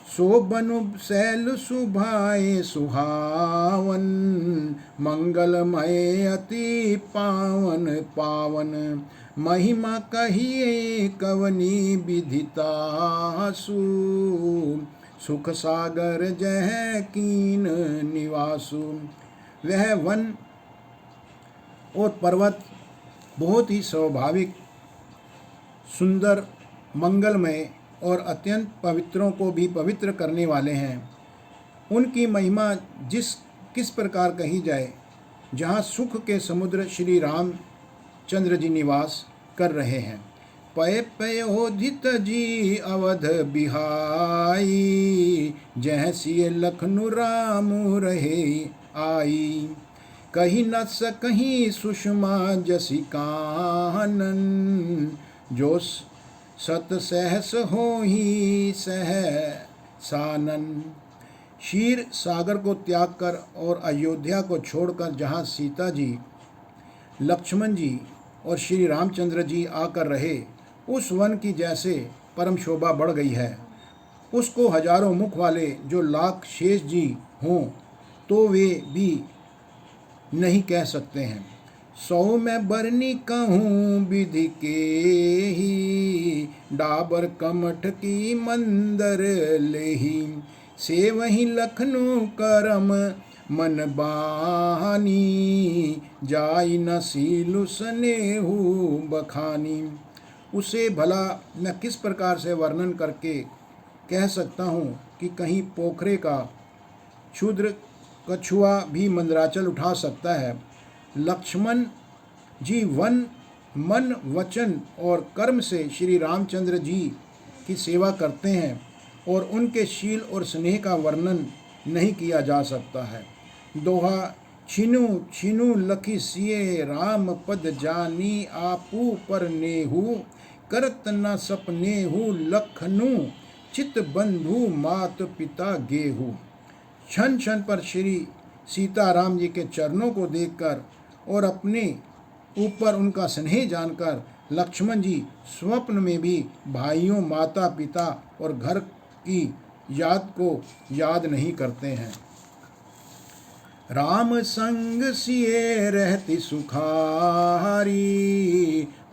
सो बनु शैल सुभाए सुहावन, मंगलमय अति पावन पावन। महिमा कहिए कवनी विदितासु, सुख सागर जह कीन निवासु। वह वन और पर्वत बहुत ही स्वाभाविक, सुंदर, मंगलमय और अत्यंत पवित्रों को भी पवित्र करने वाले हैं। उनकी महिमा किस प्रकार कही जाए, जहाँ सुख के समुद्र श्री रामचंद्र जी निवास कर रहे हैं। पय पयोधित जी अवध बिहाई, जह सिय लखनु राम रहे आई। कहीं न सकहीं सुषमा जसी कानन, जो सत सहस हो ही सहसानन। क्षीर सागर को त्याग कर और अयोध्या को छोड़कर जहाँ सीता जी, लक्ष्मण जी और श्री रामचंद्र जी आकर रहे, उस वन की जैसे परम शोभा बढ़ गई है। उसको हजारों मुख वाले जो लाख शेष जी हों तो वे भी नहीं कह सकते हैं। सौ मैं बरनी कहूँ विधि के ही, डाबर कमठ की मंदर लेही। से वही लखनऊ करम मन बानी, जाई न सीलु स्नेहु बखानी। उसे भला मैं किस प्रकार से वर्णन करके कह सकता हूँ कि कहीं पोखरे का क्षुद्र कछुआ भी मंदराचल उठा सकता है। लक्ष्मण जी मन वचन और कर्म से श्री रामचंद्र जी की सेवा करते हैं और उनके शील और स्नेह का वर्णन नहीं किया जा सकता है। दोहा छिनु छिनु लखी सिए, राम पद जानी आपू पर नेहू। करत न सपनेहू लखनू, चित बंधु मात पिता गेहू। क्षण क्षण पर श्री सीताराम जी के चरणों को देखकर और अपने ऊपर उनका स्नेह जानकर लक्ष्मण जी स्वप्न में भी भाइयों, माता पिता और घर की याद को याद नहीं करते हैं। राम संग सिए रहती सुखारी,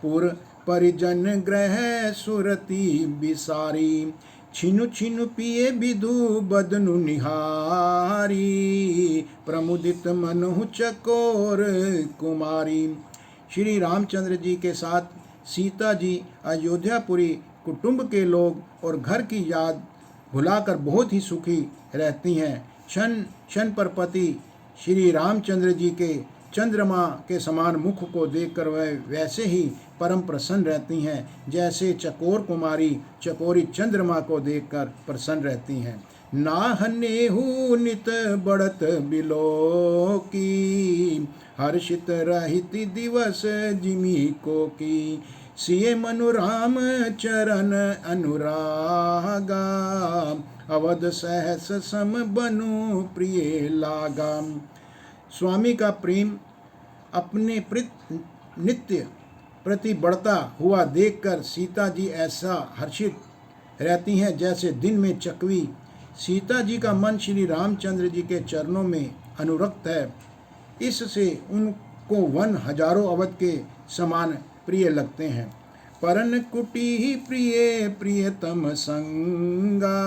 पुर परिजन ग्रह सुरती बिसारी। छिनु छिनु पिए विधु बदनु निहारी, प्रमुदित मनहु चकोर कुमारी। श्री रामचंद्र जी के साथ सीता जी अयोध्यापुरी कुटुंब के लोग और घर की याद भुलाकर बहुत ही सुखी रहती हैं। क्षण क्षण पर पति श्री रामचंद्र जी के चंद्रमा के समान मुख को देखकर वह वैसे ही परम प्रसन्न रहती हैं जैसे चकोर कुमारी चकोरी चंद्रमा को देखकर प्रसन्न रहती हैं। नाहनेहु नित बढ़त बिलो की, हर्षित रहित दिवस जिमी को की। सिए मनु राम चरण अनुरागा, अवध सहस सम बनु प्रिय लागा। स्वामी का प्रेम अपने नित्य प्रति बढ़ता हुआ देखकर सीता जी ऐसा हर्षित रहती हैं जैसे दिन में चकवी। सीता जी का मन श्री रामचंद्र जी के चरणों में अनुरक्त है, इससे उनको वन हजारों अवध के समान प्रिय लगते हैं। परन कुटी प्रिय प्रियतम संगा,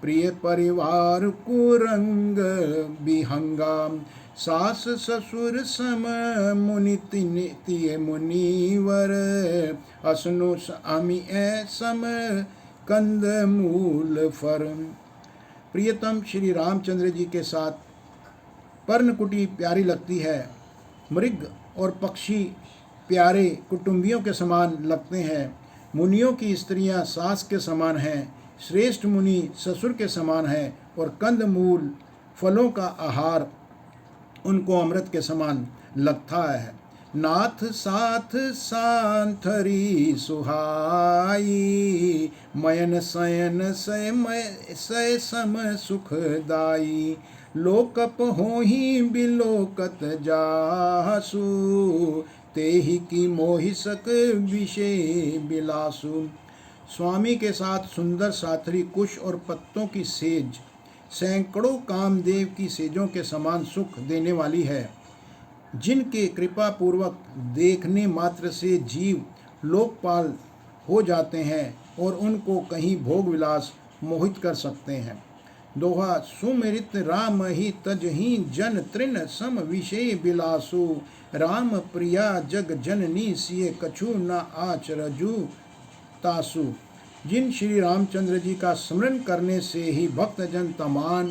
प्रिय परिवार कुरंग बिहंगा। सास ससुर सम मुनि तिय मुनिवर, असनु आमी सम कंद मूल फर। प्रियतम श्री रामचंद्र जी के साथ पर्णकुटी प्यारी लगती है, मृग और पक्षी प्यारे कुटुंबियों के समान लगते हैं। मुनियों की स्त्रियां सास के समान हैं, श्रेष्ठ मुनि ससुर के समान हैं और कंद मूल फलों का आहार उनको अमृत के समान लगता है। नाथ साथ सांथरी सुहाई, मयन सयन सय सम सुखदाई। लोकप होहि बिलोकत जासु, तेहि की मोहि सक विषय बिलासु। स्वामी के साथ सुंदर साथरी कुश और पत्तों की सेज सैकड़ों कामदेव की सेजों के समान सुख देने वाली है, जिनके कृपा पूर्वक देखने मात्र से जीव लोकपाल हो जाते हैं और उनको कहीं भोग विलास मोहित कर सकते हैं। दोहा सुमिरित राम ही तजही जन तृण सम विषय बिलासु, राम प्रिया जग जननी सिए कछु न आचरजु तासु। जिन श्री रामचंद्र जी का स्मरण करने से ही भक्तजन तमाम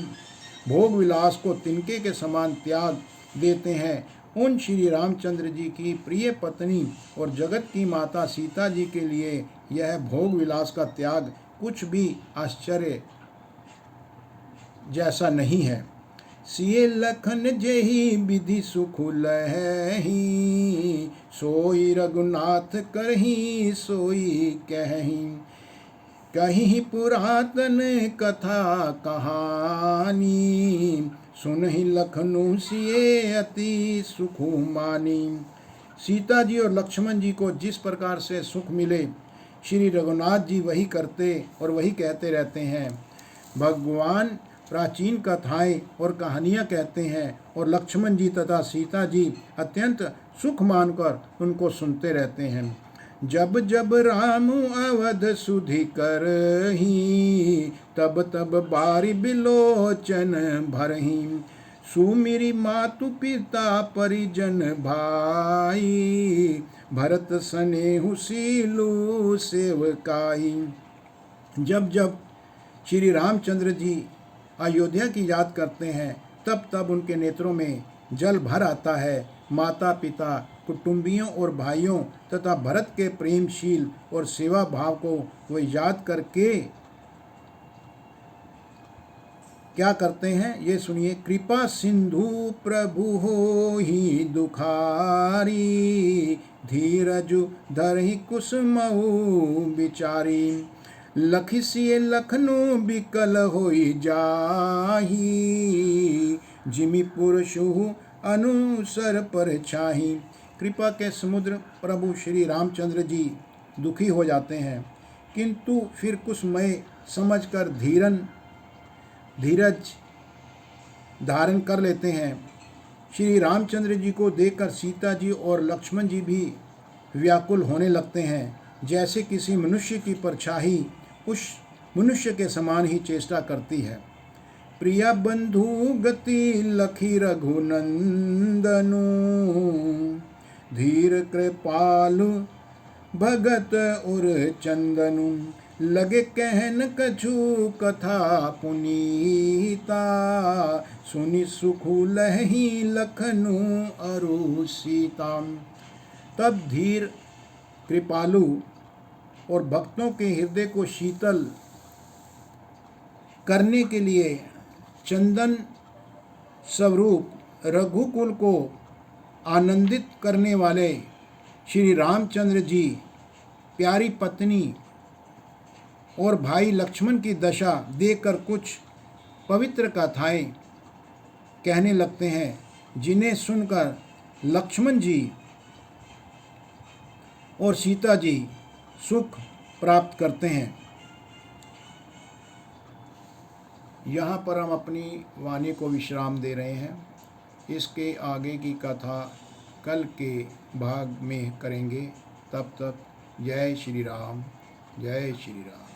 भोग विलास को तिनके के समान त्याग देते हैं, उन श्री रामचंद्र जी की प्रिय पत्नी और जगत की माता सीता जी के लिए यह भोग विलास का त्याग कुछ भी आश्चर्य जैसा नहीं है। सिए लखन जेहि विधि सुख लहहि, सोई रघुनाथ करहि सोई कहहि। कहीं पुरातन कथा कहानी, सुनहि लखनऊ सिए अति सुख मानी। सीता जी और लक्ष्मण जी को जिस प्रकार से सुख मिले, श्री रघुनाथ जी वही करते और वही कहते रहते हैं। भगवान प्राचीन कथाएं और कहानियाँ कहते हैं और लक्ष्मण जी तथा सीता जी अत्यंत सुख मानकर उनको सुनते रहते हैं। जब जब राम अवध सुधि करही, तब तब बारी बिलोचन भरही। सुमिरी मातु पिता परिजन भाई, भरत सनेहु सीलु सेवकाई। जब जब श्री रामचंद्र जी अयोध्या की याद करते हैं, तब तब उनके नेत्रों में जल भर आता है। माता पिता, कुटुंबियों और भाइयों तथा भरत के प्रेमशील और सेवा भाव को वो याद करके क्या करते हैं, ये सुनिए। कृपा सिंधु प्रभु हो ही दुखारी, धीरजु धरहि कुसुमऊ बिचारी। लखिसिए लखनऊ बिकल होई जाही, जिमि पुरुषु अनुसर पर छाही। कृपा के समुद्र प्रभु श्री रामचंद्र जी दुखी हो जाते हैं, किंतु फिर कुसमय समझकर धीरज धारण कर लेते हैं। श्री रामचंद्र जी को देखकर सीता जी और लक्ष्मण जी भी व्याकुल होने लगते हैं, जैसे किसी मनुष्य की परछाई उस मनुष्य के समान ही चेष्टा करती है। प्रिया बंधु गति लखी रघुनंदनु, धीर कृपालु भगत उर चंदनु। लगे कहन कछु कथा पुनीता, सुनि सुखु लहि लखनऊ अरु सीता। तब धीर कृपालु और भक्तों के हृदय को शीतल करने के लिए चंदन स्वरूप रघुकुल को आनंदित करने वाले श्री रामचंद्र जी प्यारी पत्नी और भाई लक्ष्मण की दशा देखकर कुछ पवित्र कथाएं कहने लगते हैं, जिन्हें सुनकर लक्ष्मण जी और सीता जी सुख प्राप्त करते हैं। यहाँ पर हम अपनी वाणी को विश्राम दे रहे हैं। इसके आगे की कथा कल के भाग में करेंगे। तब तक जय श्री राम, जय श्री राम।